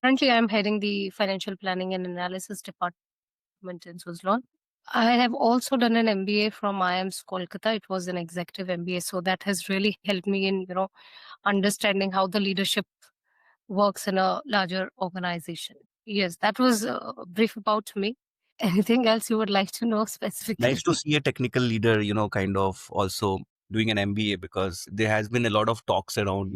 Currently, I'm heading the financial planning and analysis department in Suzlon. I have also done an MBA from IIMS Kolkata. It was an executive MBA. So that has really helped me in, understanding how the leadership works in a larger organization. Yes, that was brief about me. Anything else you would like to know specifically? Nice to see a technical leader, kind of also doing an MBA, because there has been a lot of talks around,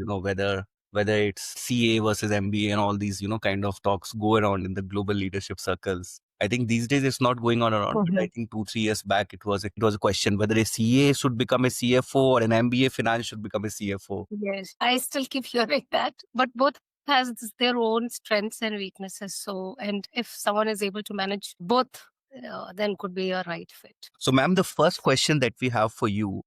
whether it's CA versus MBA and all these, kind of talks go around in the global leadership circles. I think these days it's not going on around, but I think 2-3 years back it was a question whether a CA should become a CFO or an MBA finance should become a CFO. Yes, I still keep hearing that, but both has their own strengths and weaknesses. So, and if someone is able to manage both, then could be a right fit. So, ma'am, the first question that we have for you,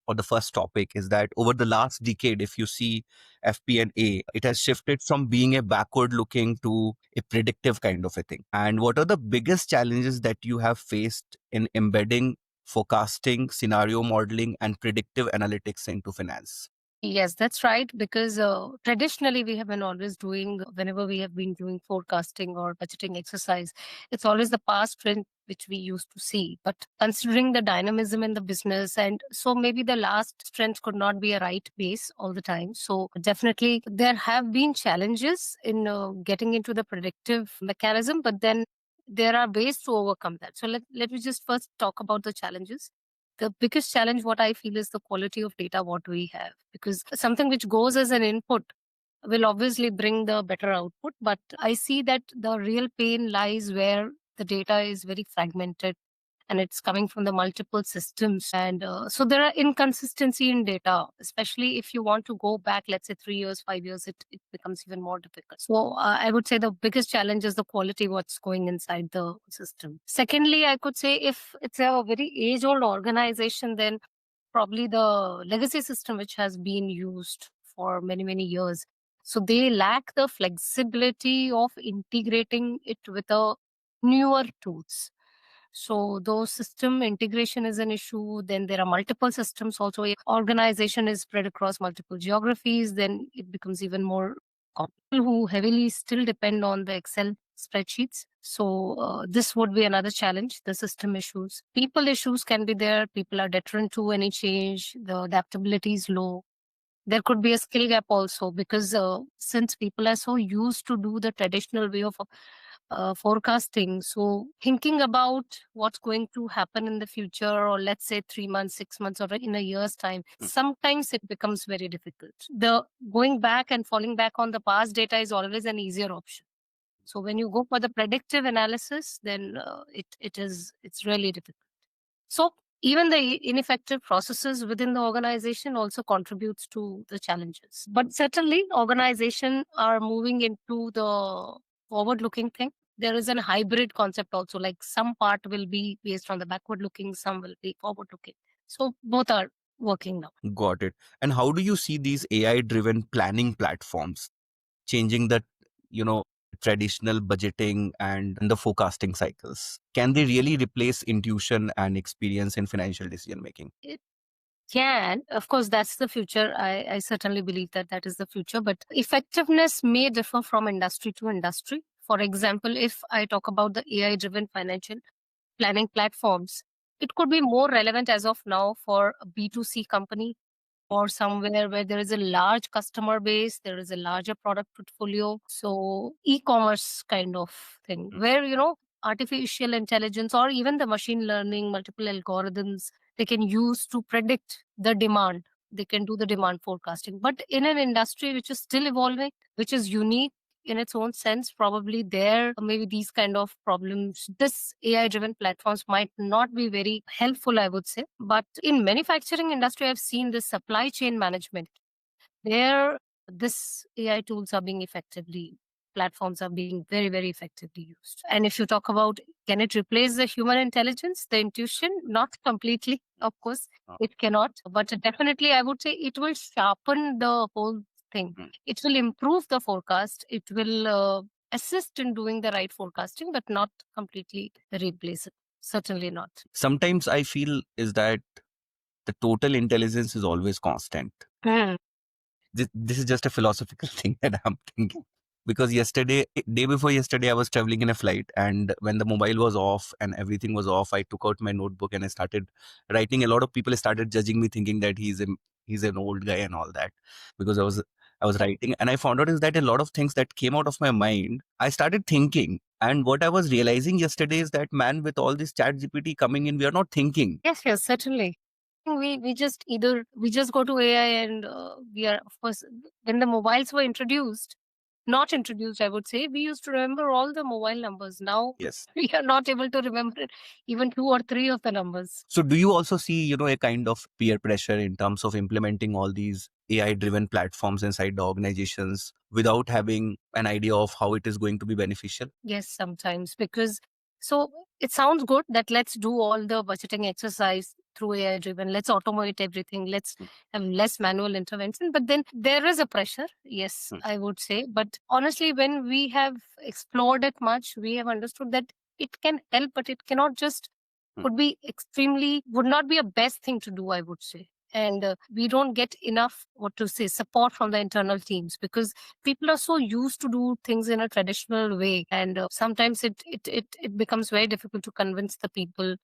or the first topic, is that over the last decade, if you see FP&A, it has shifted from being a backward looking to a predictive kind of a thing. And what are the biggest challenges that you have faced in embedding forecasting, scenario modeling, and predictive analytics into finance? Yes, that's right. Because traditionally, we have been always doing, whenever we have been doing forecasting or budgeting exercise, it's always the past trend which we used to see. But considering the dynamism in the business, and so maybe the last trend could not be a right base all the time. So definitely, there have been challenges in getting into the predictive mechanism, but then there are ways to overcome that. So let me just first talk about the challenges. The biggest challenge what I feel is the quality of data what we have, because something which goes as an input will obviously bring the better output, but I see that the real pain lies where the data is very fragmented and it's coming from the multiple systems, and so there are inconsistency in data, especially if you want to go back, let's say 3 years, 5 years, it becomes even more difficult. So I would say the biggest challenge is the quality what's going inside the system. Secondly, I could say if it's a very age old organization, then probably the legacy system which has been used for many many years, so they lack the flexibility of integrating it with a newer tools. So those system integration is an issue. Then there are multiple systems also. If organization is spread across multiple geographies, then it becomes even more common. People who heavily still depend on the Excel spreadsheets. So this would be another challenge, the system issues. People issues can be there. People are deterrent to any change. The adaptability is low. There could be a skill gap also, because since people are so used to do the traditional way of forecasting, so thinking about what's going to happen in the future, or let's say 3 months, 6 months, or in a year's time, sometimes it becomes very difficult. The going back and falling back on the past data is always an easier option. So when you go for the predictive analysis, then it's really difficult. So even the ineffective processes within the organization also contributes to the challenges. But certainly organizations are moving into the forward-looking thing. There is a hybrid concept also, like some part will be based on the backward-looking, some will be forward-looking. So both are working now. Got it. And how do you see these AI driven planning platforms changing the, you know, traditional budgeting and the forecasting cycles? Can they really replace intuition and experience in financial decision making? It can, of course, that's the future. I certainly believe that that is the future, but effectiveness may differ from industry to industry. For example, if I talk about the AI driven financial planning platforms, it could be more relevant as of now for a B2C company, or somewhere where there is a large customer base, there is a larger product portfolio. So e-commerce kind of thing, where, artificial intelligence or even the machine learning, multiple algorithms, they can use to predict the demand. They can do the demand forecasting. But in an industry which is still evolving, which is unique in its own sense, probably there maybe these kind of problems, this AI driven platforms might not be very helpful, I would say. But in manufacturing industry, I've seen this supply chain management, there this AI tools are being effectively, platforms are being very very effectively used. And if you talk about, can it replace the human intelligence, the intuition? Not completely, of course. It cannot, but definitely I would say it will sharpen the whole thing. It will improve the forecast. It will assist in doing the right forecasting, but not completely replace it. Certainly not. Sometimes I feel is that the total intelligence is always constant. Hmm. This is just a philosophical thing that I'm thinking. because day before yesterday, I was traveling in a flight, and when the mobile was off and everything was off, I took out my notebook and I started writing. A lot of people started judging me, thinking that he's an old guy and all that, because I was writing, and I found out is that a lot of things that came out of my mind, I started thinking. And what I was realizing yesterday is that, man, with all this chat GPT coming in, we are not thinking. Yes, yes, certainly. We just go to AI and we are, of course, when the mobiles were introduced, not introduced, I would say, we used to remember all the mobile numbers. Now Yes. we are not able to remember even two or three of the numbers. So do you also see, a kind of peer pressure in terms of implementing all these AI driven platforms inside the organizations without having an idea of how it is going to be beneficial? Yes, sometimes, because so it sounds good that let's do all the budgeting exercise through AI driven. Let's automate everything. Let's Mm. have less manual intervention. But then there is a pressure. Yes, Mm. I would say. But honestly, when we have explored it much, we have understood that it can help, but it cannot just Mm. would not be a best thing to do, I would say. And we don't get enough, what to say, support from the internal teams, because people are so used to do things in a traditional way, and sometimes it becomes very difficult to convince the people.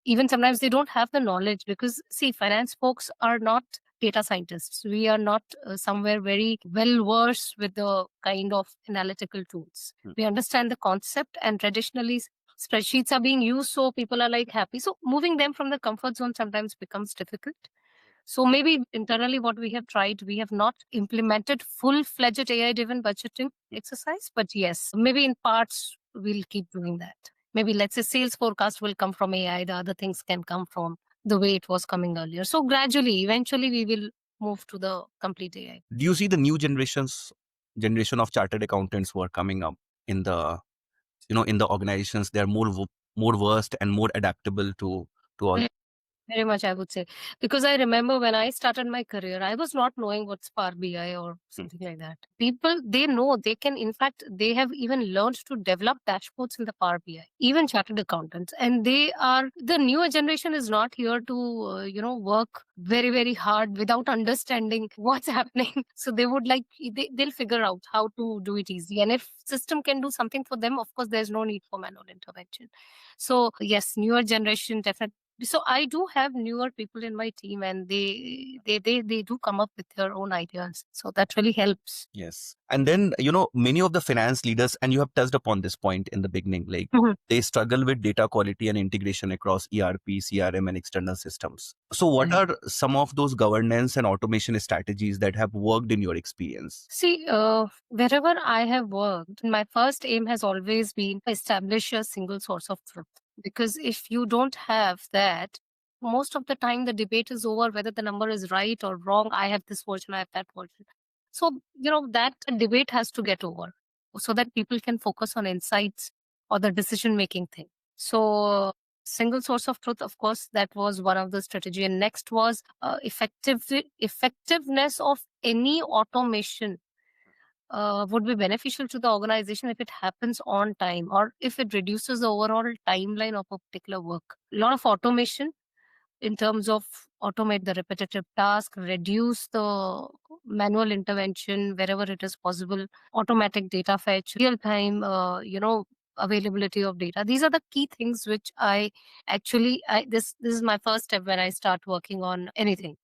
Even sometimes they don't have the knowledge, because see, finance folks are not data scientists. We are not somewhere very well versed with the kind of analytical tools. Mm. We understand the concept, and traditionally spreadsheets are being used, so people are like happy. So moving them from the comfort zone sometimes becomes difficult. So maybe internally, what we have tried, we have not implemented full-fledged AI-driven budgeting exercise, but yes, maybe in parts we'll keep doing that. Maybe let's say sales forecast will come from AI, the other things can come from the way it was coming earlier. So gradually, eventually, we will move to the complete AI. Do you see the new generation of chartered accountants who are coming up in the in the organizations? They are more versed and more adaptable to all. Very much, I would say. Because I remember when I started my career, I was not knowing what's Power BI or something like that. People, they know they can, in fact, they have even learned to develop dashboards in the Power BI, even chartered accountants. And the newer generation is not here to, work very, very hard without understanding what's happening. So they would they'll figure out how to do it easy. And if system can do something for them, of course, there's no need for manual intervention. So yes, newer generation definitely. So I do have newer people in my team, and they do come up with their own ideas. So that really helps. Yes. And then, many of the finance leaders, and you have touched upon this point in the beginning, like Mhm. they struggle with data quality and integration across ERP, CRM, and external systems. So, what Mhm. are some of those governance and automation strategies that have worked in your experience? See, wherever I have worked, my first aim has always been to establish a single source of truth. Because if you don't have that, most of the time the debate is over whether the number is right or wrong. I have this version, I have that version. So, that debate has to get over so that people can focus on insights or the decision making thing. So, single source of truth, of course, that was one of the strategy. And next was effectiveness of any automation would be beneficial to the organization if it happens on time, or if it reduces the overall timeline of a particular work. A lot of automation in terms of automate the repetitive task, reduce the manual intervention wherever it is possible, automatic data fetch, real time, availability of data. These are the key things which this is my first step when I start working on anything.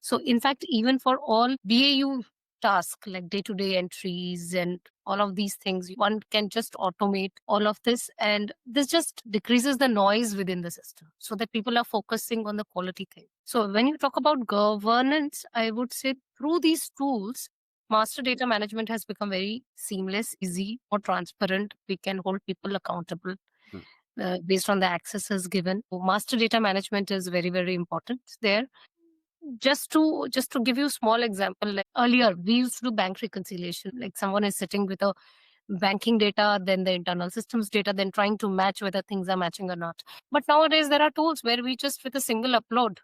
So in fact, even for all BAU tasks like day-to-day entries and all of these things, one can just automate all of this, and this just decreases the noise within the system so that people are focusing on the quality thing. So when you talk about governance, I would say through these tools, master data management has become very seamless, easy, more transparent. We can hold people accountable Hmm. based on the accesses given. So master data management is very, very important there. Just to give you a small example, like earlier we used to do bank reconciliation, like someone is sitting with a banking data, then the internal systems data, then trying to match whether things are matching or not. But nowadays there are tools where we just, with a single upload,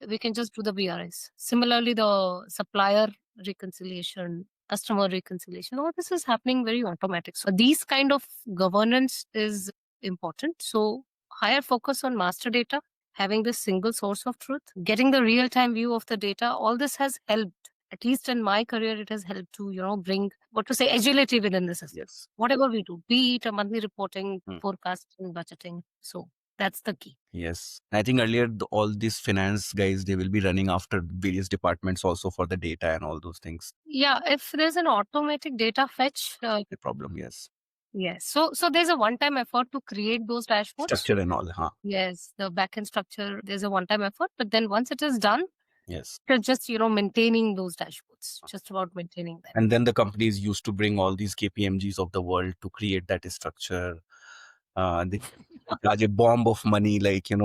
we can just do the BRS. Similarly, the supplier reconciliation, customer reconciliation, all this is happening very automatic. So these kind of governance is important. So higher focus on master data, having this single source of truth, getting the real time view of the data, all this has helped At least in my career, it has helped to, bring, agility within the system. Yes. Whatever we do, be it a monthly reporting, Mm. forecasting, budgeting. So that's the key. Yes. I think earlier all these finance guys, they will be running after various departments also for the data and all those things. Yeah, if there's an automatic data fetch, The problem, yes. yes. So there's a one-time effort to create those dashboards. Structure and all, huh? Yes, the backend structure, there's a one-time effort, but then once it is done, Yes. it's just, maintaining those dashboards, just about maintaining them. And then the companies used to bring all these KPMGs of the world to create that structure. They charge a bomb of money, like, and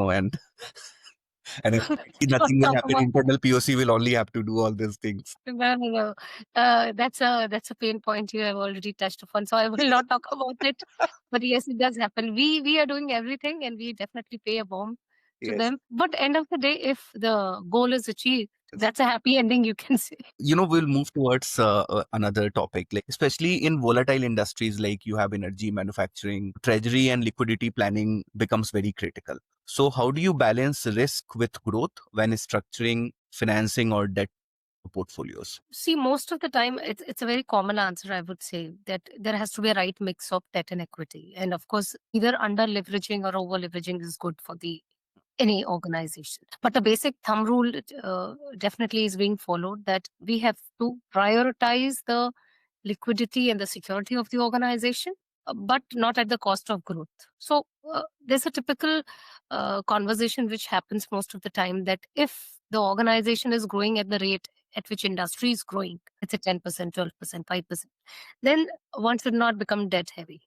and if nothing will Talk happen. about Internal POC will only have to do all these things. no, no, no. That's a pain point you have already touched upon. So I will not talk about it. But yes, it does happen. We are doing everything, and we definitely pay a bomb to Yes. them. But end of the day, if the goal is achieved, that's a happy ending, you can say. We'll move towards another topic, like especially in volatile industries like you have energy, manufacturing, treasury and liquidity planning becomes very critical. So how do you balance risk with growth when structuring financing or debt portfolios? See, most of the time, it's a very common answer, I would say, that there has to be a right mix of debt and equity. And of course, either under leveraging or over leveraging is good for the any organization. But the basic thumb rule definitely is being followed, that we have to prioritize the liquidity and the security of the organization, but not at the cost of growth. So there's a typical conversation which happens most of the time, that if the organization is growing at the rate at which industry is growing, it's a 10%, 12%, 5%, then one should not become debt heavy.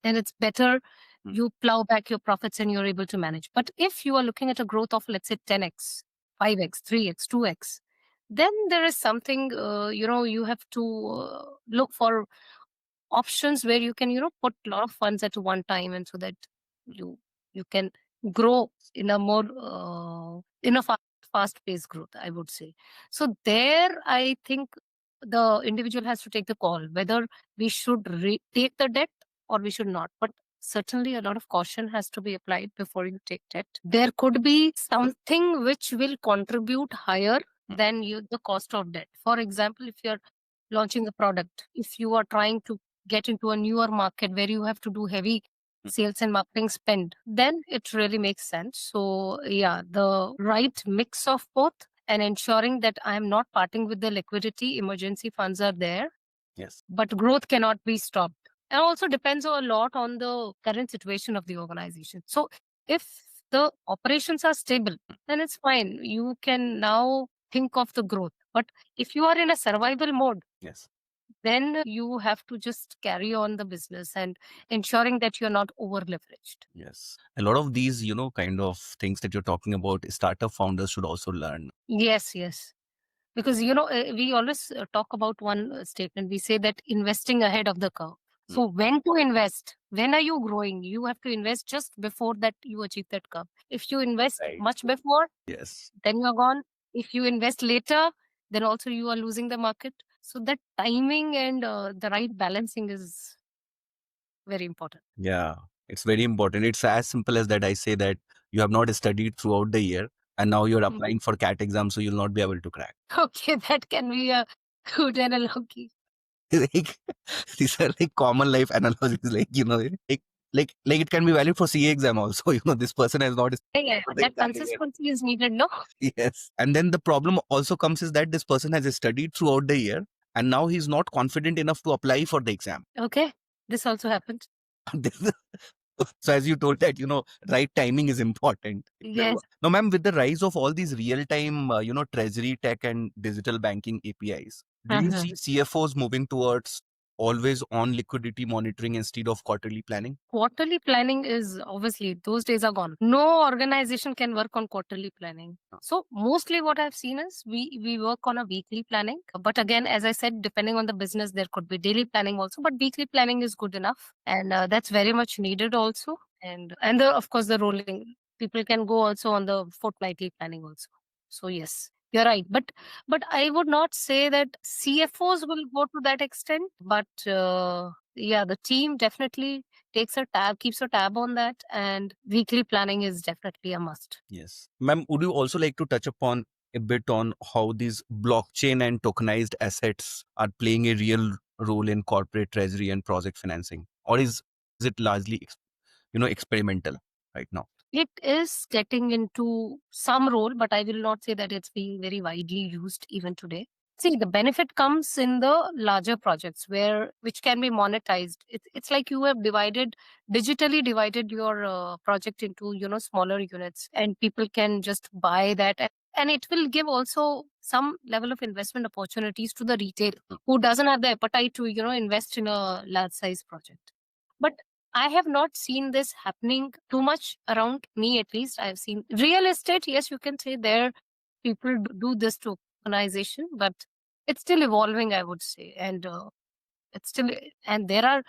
And it's better you plow back your profits and you're able to manage. But if you are looking at a growth of, let's say, 10x, 5x, 3x, 2x, then there is something, you have to look for options where you can, put a lot of funds at one time, and so that you you can grow in a more in a fast paced growth, I would say. So there, I think the individual has to take the call whether we should take the debt or we should not. But certainly a lot of caution has to be applied before you take debt. There could be something which will contribute higher than the cost of debt. For example, if you're launching a product, if you are trying to get into a newer market where you have to do heavy sales and marketing spend, then it really makes sense. So yeah, the right mix of both, and ensuring that I am not parting with the liquidity, emergency funds are there, Yes. but growth cannot be stopped. And also depends a lot on the current situation of the organization. So if the operations are stable, then it's fine. You can now think of the growth. But if you are in a survival mode, Yes. then you have to just carry on the business and ensuring that you're not over leveraged. Yes. A lot of these, kind of things that you're talking about, startup founders should also learn. Yes, yes. Because, we always talk about one statement. We say that investing ahead of the curve. So when to invest? When are you growing? You have to invest just before that you achieve that curve. If you invest Right. much before, Yes. then you're gone. If you invest later, then also you are losing the market. So that timing and the right balancing is very important. Yeah. It's very important. It's as simple as that. I say that you have not studied throughout the year and now you're Mm. applying for CAT exam, so you'll not be able to crack. Okay, that can be a good analogy. Like these are like common life analogies, like like it can be valid for CA exam also. This person has not Yeah, yeah, studied for the that exam yet. consistency is needed, no? Yes. And then the problem also comes is that this person has studied throughout the year and now he's not confident enough to apply for the exam. Okay, this also happens. So as you told that, right timing is important. Yes. Now, ma'am, with the rise of all these real-time, treasury tech and digital banking APIs, do you Uh-huh. see CFOs moving towards always on liquidity monitoring instead of quarterly planning? Quarterly planning is obviously, those days are gone. No organization can work on quarterly planning. So mostly what I've seen is we work on a weekly planning. But again, as I said, depending on the business, there could be daily planning also. But weekly planning is good enough, and that's very much needed also. And of course the rolling, people can go also on the fortnightly planning also. So yes, you're right. But I would not say that CFOs will go to that extent. But yeah, the team definitely keeps a tab on that, and weekly planning is definitely a must. Yes. Ma'am, would you also like to touch upon a bit on how these blockchain and tokenized assets are playing a real role in corporate treasury and project financing, or is it largely experimental right now? It is getting into some role, but I will not say that it's being very widely used even today. See, the benefit comes in the larger projects where which can be monetized. It's like you have digitally divided your project into smaller units, and people can just buy that, and it will give also some level of investment opportunities to the retail who doesn't have the appetite to invest in a large size project. But I have not seen this happening too much around me, at least. I've seen real estate. Yes, you can say there people do this tokenization, but it's still evolving, I would say. And it's still, and there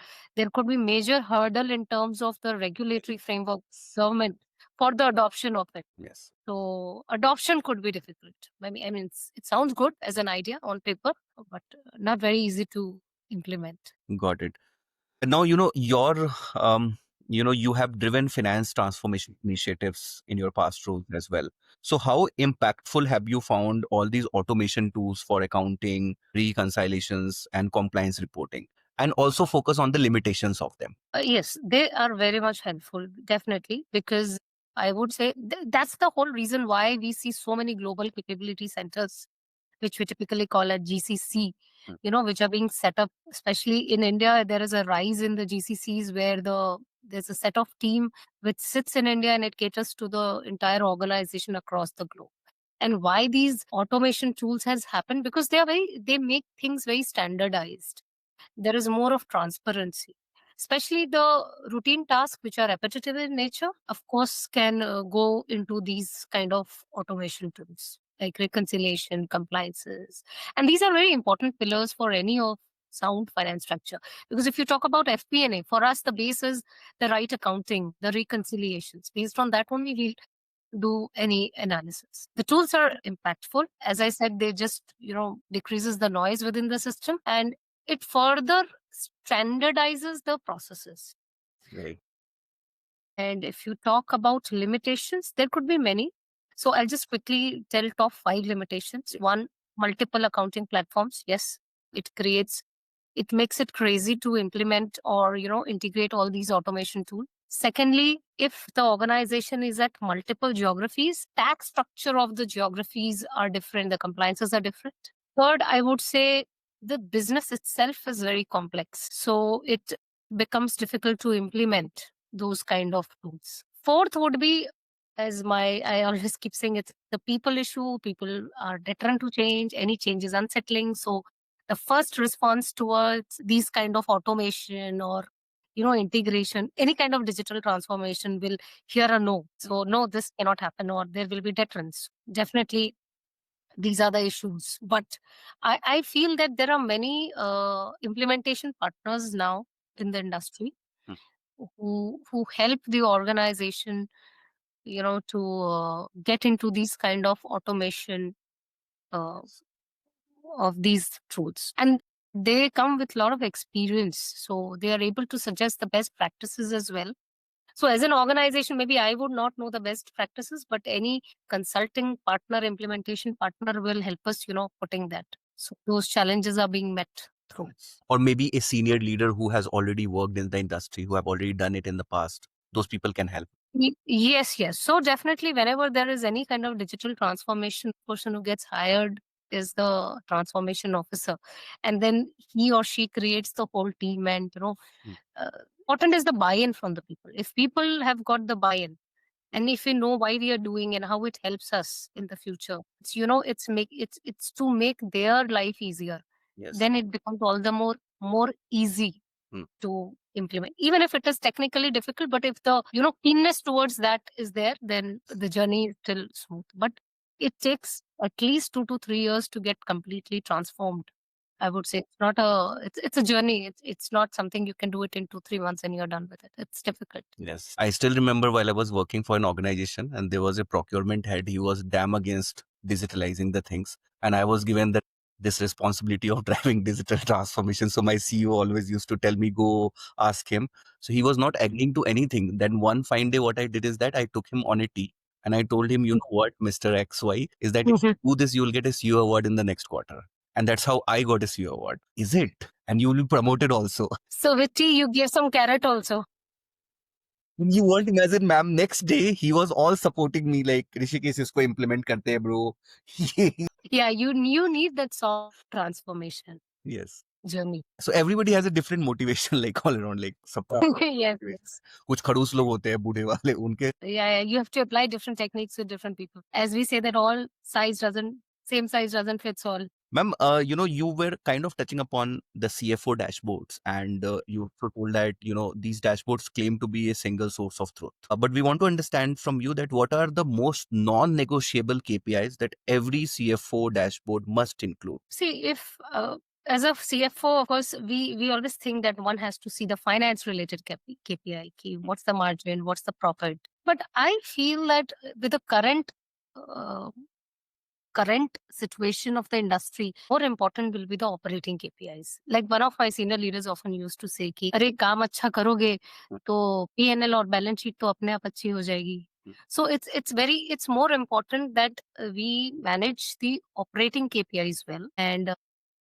could be major hurdle in terms of the regulatory framework government for the adoption of it. Yes. So adoption could be difficult. I mean, it sounds good as an idea on paper, but not very easy to implement. Got it. Now, you have driven finance transformation initiatives in your past roles as well. So how impactful have you found all these automation tools for accounting, reconciliations, and compliance reporting? And also focus on the limitations of them. Yes, they are very much helpful, definitely, because I would say that's the whole reason why we see so many global capability centers, which we typically call at GCC, which are being set up, especially in India. There is a rise in the GCCs where there's a set of team which sits in India and it caters to the entire organization across the globe. And why these automation tools has happened? Because they make things very standardized. There is more of transparency, especially the routine tasks which are repetitive in nature, of course, can go into these kind of automation tools like reconciliation, compliances. And these are very important pillars for any of sound finance structure. Because if you talk about FP&A, for us, the base is the right accounting, the reconciliations. Based on that only, we'll do any analysis. The tools are impactful. As I said, they just, decreases the noise within the system, and it further standardizes the processes. Right. And if you talk about limitations, there could be many. So I'll just quickly tell top 5 limitations. One, multiple accounting platforms. Yes, it makes it crazy to implement or, integrate all these automation tools. Secondly, if the organization is at multiple geographies, tax structure of the geographies are different, the compliances are different. Third, I would say the business itself is very complex. So it becomes difficult to implement those kind of tools. Fourth would be, I always keep saying, it's the people issue. People are deterrent to change. Any change is unsettling. So the first response towards these kind of automation or integration, any kind of digital transformation will hear a no. So no, this cannot happen, or there will be deterrence. Definitely, these are the issues. But I feel that there are many implementation partners now in the industry who help the organization, to get into these kind of automation uh, of these tools. And they come with a lot of experience. So they are able to suggest the best practices as well. So as an organization, maybe I would not know the best practices, but any consulting partner, implementation partner will help us, putting that. So those challenges are being met through. Or maybe a senior leader who has already worked in the industry, who have already done it in the past. Those people can help. Yes, yes. So definitely whenever there is any kind of digital transformation, person who gets hired is the transformation officer. And then he or she creates the whole team, and, important is the buy-in from the people. If people have got the buy-in, and if we know why we are doing and how it helps us in the future, it's to make their life easier. Yes. Then it becomes all the more easy to implement, even if it is technically difficult. But if the keenness towards that is there, then the journey is still smooth. But it takes at least 2 to 3 years to get completely transformed. I would say it's a journey. It's not something you can do it in 2 3 months and you're done with it. It's difficult. Yes. I still remember while I was working for an organization and there was a procurement head. He was damn against digitalizing the things. And I was given this responsibility of driving digital transformation. So my CEO always used to tell me, go ask him. So he was not agreeing to anything. Then one fine day, what I did is that I took him on a tea And I told him, you know what, Mr. XY, is that if you do this, you'll get a CEO award in the next quarter. And that's how I got a CEO award. Is it? And you will be promoted also. So with tea, you give some carrot also. You won't imagine, ma'am, next day he was all supporting me like, Rishikesh, isko implement karte hai, bro. Yeah, you need that soft transformation Yes. journey. So everybody has a different motivation, like all around, like सबका Yes, motivation. yes. कुछ खड़ूस लोग होते हैं बूढ़े वाले, उनके Yeah, you have to apply different techniques with different people. As we say that same size doesn't fits all. Ma'am, you know, you were kind of touching upon the CFO dashboards, and you also told that, you know, these dashboards claim to be a single source of truth. But we want to understand from you that what are the most non-negotiable KPIs that every CFO dashboard must include? See, if as a CFO, of course, we always think that one has to see the finance related KPI, key, what's the margin, what's the profit. But I feel that with the uh, current situation of the industry, more important will be the operating KPIs. Like one of my senior leaders often used to say कि अरे काम अच्छा करोगे तो P&L और balance sheet तो अपने आप अच्छी हो जाएगी. So it's more important that we manage the operating KPIs well, and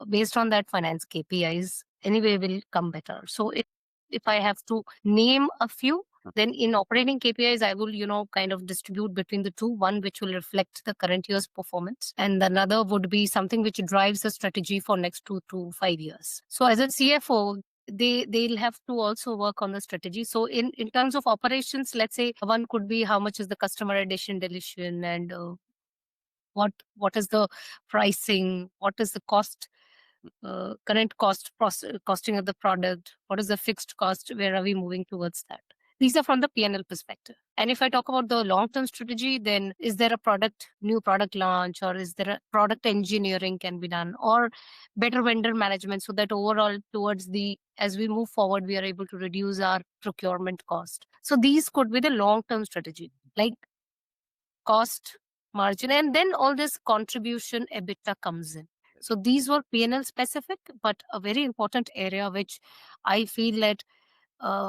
based on that, finance KPIs anyway will come better. So if I have to name a few, then in operating KPIs, I will, kind of distribute between the two, one which will reflect the current year's performance, and another would be something which drives the strategy for next 2 to 5 years. So as a CFO, they'll have to also work on the strategy. So in terms of operations, let's say one could be how much is the customer addition deletion, and what is the pricing, what is the cost, current costing of the product, what is the fixed cost, where are we moving towards that. These are from the P&L perspective. And if I talk about the long-term strategy, then is there a new product launch, or is there a product engineering can be done, or better vendor management, so that overall as we move forward, we are able to reduce our procurement cost. So these could be the long-term strategy, like cost, margin, and then all this contribution EBITDA comes in. So these were P&L specific, but a very important area which I feel that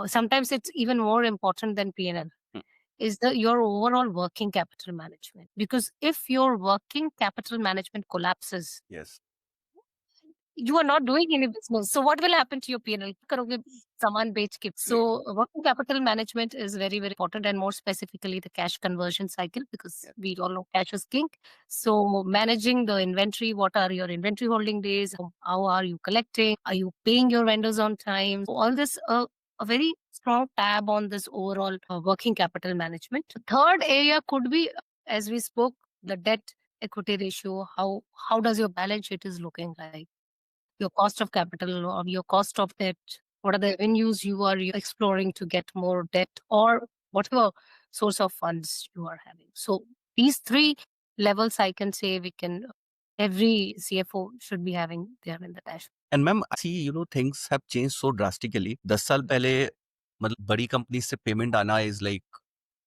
sometimes it's even more important than P&L is your overall working capital management. Because if your working capital management collapses, Yes. you are not doing any business. So what will happen to your P&L? करोगे सामान बेच के. So working capital management is very, very important, and more specifically the cash conversion cycle, because we all know cash is king. So managing the inventory, what are your inventory holding days? How are you collecting? Are you paying your vendors on time? So all this, a very strong tab on this overall working capital management. Third area could be, as we spoke, the debt equity ratio. How does your balance sheet is looking like? Your cost of capital or your cost of debt, what are the avenues you are exploring to get more debt, or whatever source of funds you are having. So these three levels, I can say, every CFO should be having there in the dashboard. And ma'am, I see, you know, things have changed so drastically. 10 साल पहले मतलब बड़ी company से payment आना is like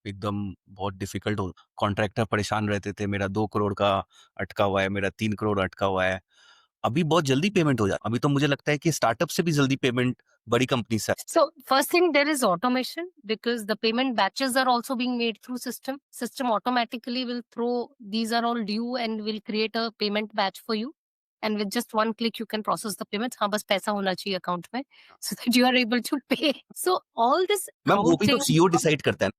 एकदम बहुत difficult हो. Contractor परेशान रहते थे, मेरा 2 करोड़ का अटका हुआ है, मेरा 3 करोड़ अटका हुआ है. अभी बहुत जल्दी पेमेंट हो जाता. अभी तो मुझे लगता है कि स्टार्टअप से भी जल्दी पेमेंट बड़ी कंपनी से. So first thing, there is automation, because the payment batches are also being made through system. System automatically will throw these are all due and will create a payment batch for you. And with just one click, you can process the payments. हाँ बस पैसा होना चाहिए account में, so that you are able to pay. So all this ma'am वो भी तो counting. CEO decide करता है.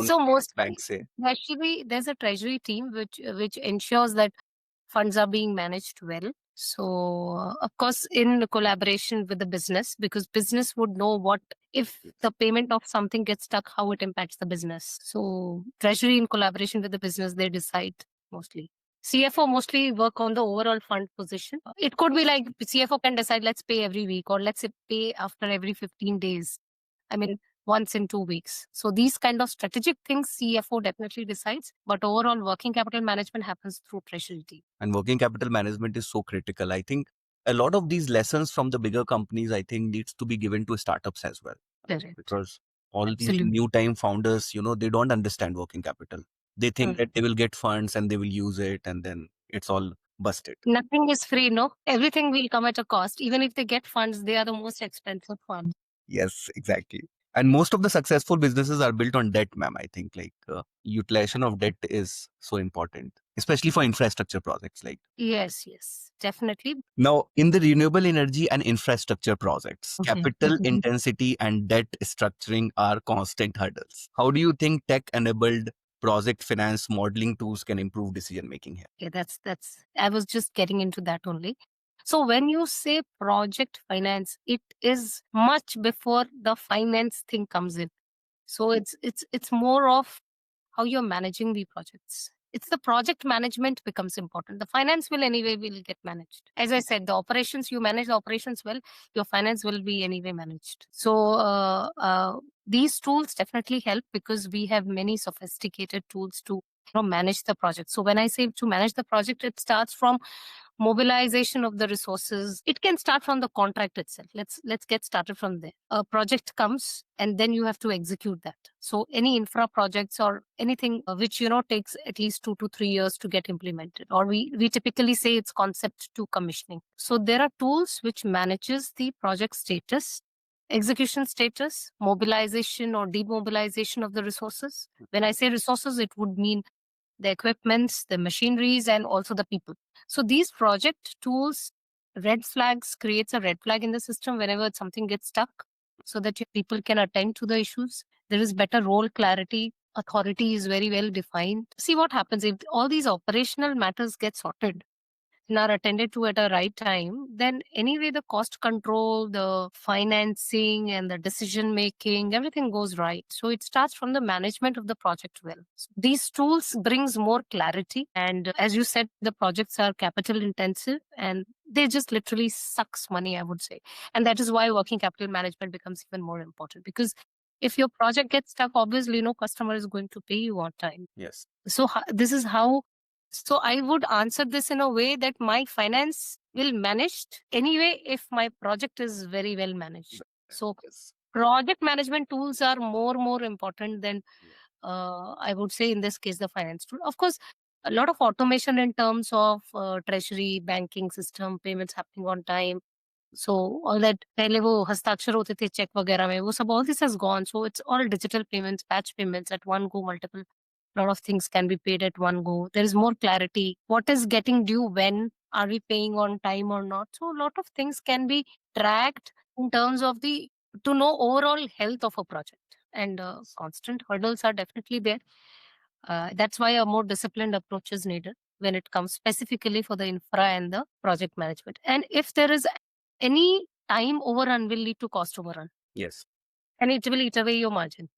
So most बैंक से. actually, there's a treasury team which ensures that funds are being managed well. So of course, in collaboration with the business, because business would know what if the payment of something gets stuck, how it impacts the business. So treasury, in collaboration with the business, they decide mostly. CFO mostly work on the overall fund position. It could be like CFO can decide, let's pay every week, or let's say pay after every 15 days. I mean, once in 2 weeks. So these kind of strategic things CFO definitely decides, but overall working capital management happens through treasury team. And working capital management is so critical. I think a lot of these lessons from the bigger companies, I think, needs to be given to startups as well. Correct. Because all these Absolutely. new time founders, you know, they don't understand working capital. They think that they will get funds and they will use it, and then it's all busted. Nothing is free, no? Everything will come at a cost. Even if they get funds, they are the most expensive funds. Yes, exactly. And most of the successful businesses are built on debt, ma'am. I think like utilization of debt is so important, especially for infrastructure projects. Like Yes, yes, definitely. now, in the renewable energy and infrastructure projects, capital intensity and debt structuring are constant hurdles. How do you think tech-enabled project finance modeling tools can improve decision making here? Okay, that's I was just getting into that only. So when you say project finance, it is much before the finance thing comes in. So it's more of how you're managing the projects. It's the project management becomes important. The finance will anyway will get managed. As I said, the operations, you manage the operations well, your finance will be anyway managed. So these tools definitely help because we have many sophisticated tools to manage the project. So when I say to manage the project, it starts from mobilization of the resources. It can start from the contract itself. Let's get started from there. A project comes and then you have to execute that. So any infra projects or anything which takes at least 2 to 3 years to get implemented, or we typically say it's concept to commissioning. So there are tools which manages the project status, execution status, mobilization or demobilization of the resources. When I say resources, it would mean the equipments, the machineries, and also the people. So these project tools, red flags creates a red flag in the system whenever something gets stuck so that your people can attend to the issues. There is better role clarity. Authority is very well defined. See what happens if all these operational matters get sorted and are attended to at a right time, then anyway the cost control, the financing and the decision making, everything goes right. So it starts from the management of the project well. So these tools brings more clarity, and as you said, the projects are capital intensive and they just literally sucks money, I would say. And that is why working capital management becomes even more important, because if your project gets stuck, obviously no customer is going to pay you on time. Yes. So this is how. So I would answer this in a way that my finance will managed anyway if my project is very well managed. So Yes. project management tools are more important than I would say in this case the finance tool. Of course, a lot of automation in terms of treasury, banking system, payments happening on time. So all that पहले वो हस्ताक्षर होते थे check वगैरह में वो सब all this has gone. So it's all digital payments, batch payments at one go, multiple lot of things can be paid at one go. There is more clarity. What is getting due when? Are we paying on time or not? So a lot of things can be tracked in terms of the to know overall health of a project. And constant hurdles are definitely there. That's why a more disciplined approach is needed when it comes specifically for the infra and the project management. And if there is any time overrun will lead to cost overrun. Yes. And it will eat away your margin.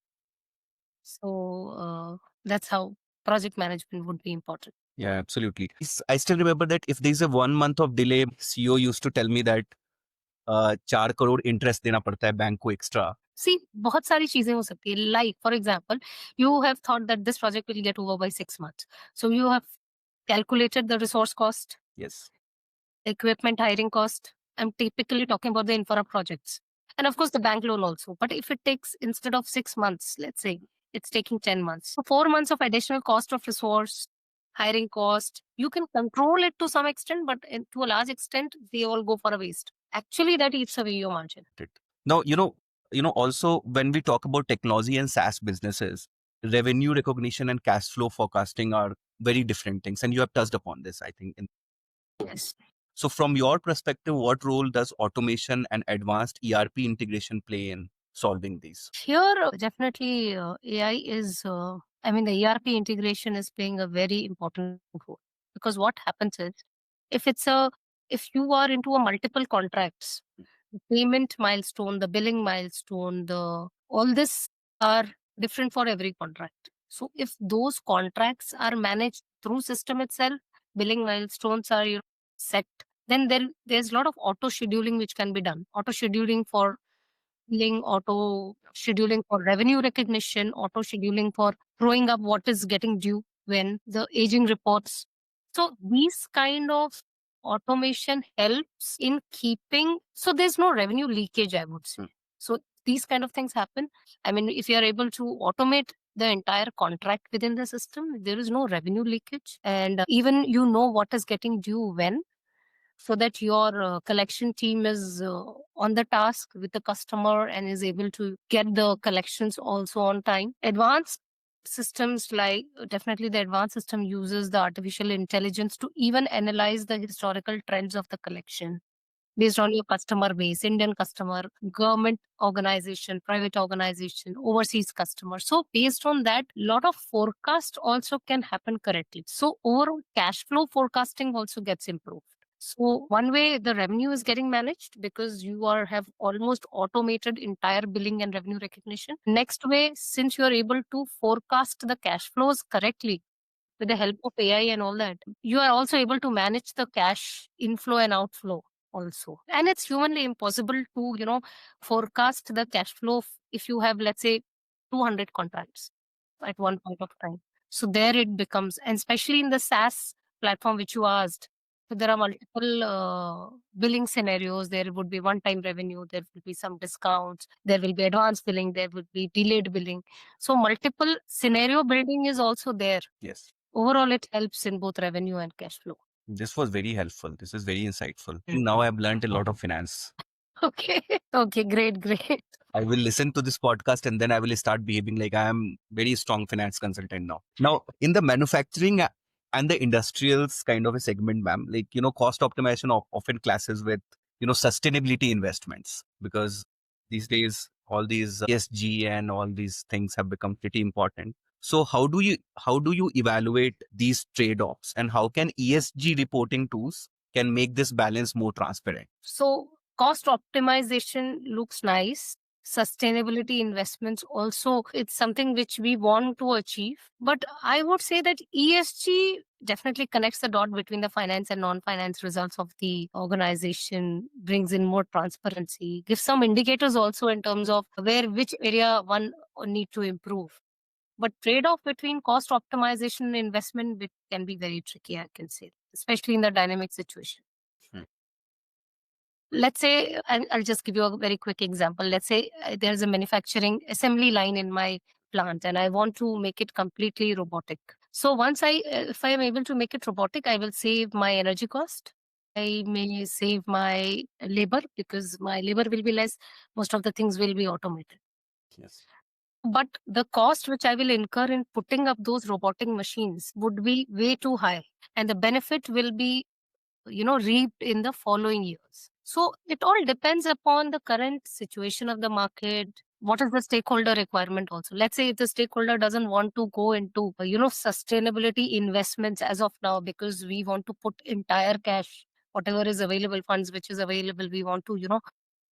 So that's how project management would be important. Yeah, absolutely. I still remember that if there's a 1 month of delay, CEO used to tell me that 4 crore interest देना पड़ता है bank को extra. See, बहुत सारी चीजें हो सकती है. Like, for example, you have thought that this project will get over by 6 months. So you have calculated the resource cost, Yes. equipment hiring cost. I'm typically talking about the infra projects. And of course, the bank loan also. But if it takes, instead of 6 months, let's say it's taking 10 months. So 4 months of additional cost of resource, hiring cost, you can control it to some extent, but to a large extent, they all go for a waste. Actually, that eats away your margin. Now, also when we talk about technology and SaaS businesses, revenue recognition and cash flow forecasting are very different things. And you have touched upon this, I think. Yes. So from your perspective, what role does automation and advanced ERP integration play in solving these? Here, definitely AI is, I mean, the ERP integration is playing a very important role, because what happens is if it's a, if you are into a multiple contracts, payment milestone, the billing milestone, the all this are different for every contract. So if those contracts are managed through system itself, billing milestones are set, then there's a lot of auto scheduling which can be done. Auto scheduling for billing, auto scheduling for revenue recognition, auto scheduling for throwing up what is getting due when the aging reports. So these kind of automation helps in keeping, so there's no revenue leakage, I would say. So these kind of things happen. I mean, if you are able to automate the entire contract within the system, there is no revenue leakage. And even what is getting due when, so that your collection team is on the task with the customer and is able to get the collections also on time. Advanced systems like definitely the advanced system uses the artificial intelligence to even analyze the historical trends of the collection based on your customer base, Indian customer, government organization, private organization, overseas customer. So based on that, lot of forecast also can happen correctly. So overall cash flow forecasting also gets improved. So one way the revenue is getting managed because you are have almost automated entire billing and revenue recognition. Next way, since you are able to forecast the cash flows correctly, with the help of AI and all that, you are also able to manage the cash inflow and outflow also. And it's humanly impossible to, forecast the cash flow if you have, let's say, 200 contracts at one point of time. So there it becomes, and especially in the SaaS platform, which you asked, so there are multiple billing scenarios. There would be one-time revenue. There will be some discounts. There will be advanced billing. There would be delayed billing. So multiple scenario building is also there. Yes. Overall, it helps in both revenue and cash flow. This was very helpful. This is very insightful. Now I've learned a lot of finance. Okay. Okay. Great. Great. I will listen to this podcast and then I will start behaving like I am very strong finance consultant now. Now, in the manufacturing and the industrials kind of a segment, ma'am, like, cost optimization often classes with, sustainability investments, because these days, all these ESG and all these things have become pretty important. So how do you evaluate these trade-offs, and how can ESG reporting tools can make this balance more transparent? So, cost optimization looks nice. Sustainability investments also, it's something which we want to achieve. But I would say that ESG definitely connects the dot between the finance and non-finance results of the organization, brings in more transparency, gives some indicators also in terms of which area one need to improve. But trade-off between cost optimization and investment can be very tricky, I can say, especially in the dynamic situation. Hmm. Let's say, I'll just give you a very quick example. Let's say there's a manufacturing assembly line in my plant and I want to make it completely robotic. So if I am able to make it robotic, I will save my energy cost. I may save my labor because my labor will be less. Most of the things will be automated. Yes. But the cost which I will incur in putting up those robotic machines would be way too high. And the benefit will be, reaped in the following years. So it all depends upon the current situation of the market. What is the stakeholder requirement also? Let's say if the stakeholder doesn't want to go into, sustainability investments as of now, because we want to put entire cash, whatever is available, funds which is available, we want to,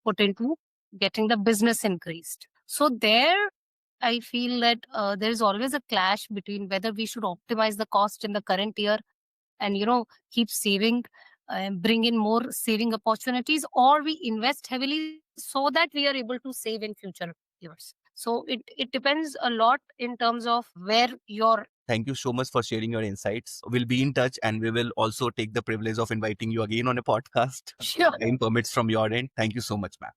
put into getting the business increased. So there, I feel that there is always a clash between whether we should optimize the cost in the current year and keep saving and bring in more saving opportunities, or we invest heavily so that we are able to save in future years. So it depends a lot in terms of where your Thank you so much for sharing your insights. We'll be in touch and we will also take the privilege of inviting you again on a podcast. sure. Time permits from your end. Thank you so much, ma'am.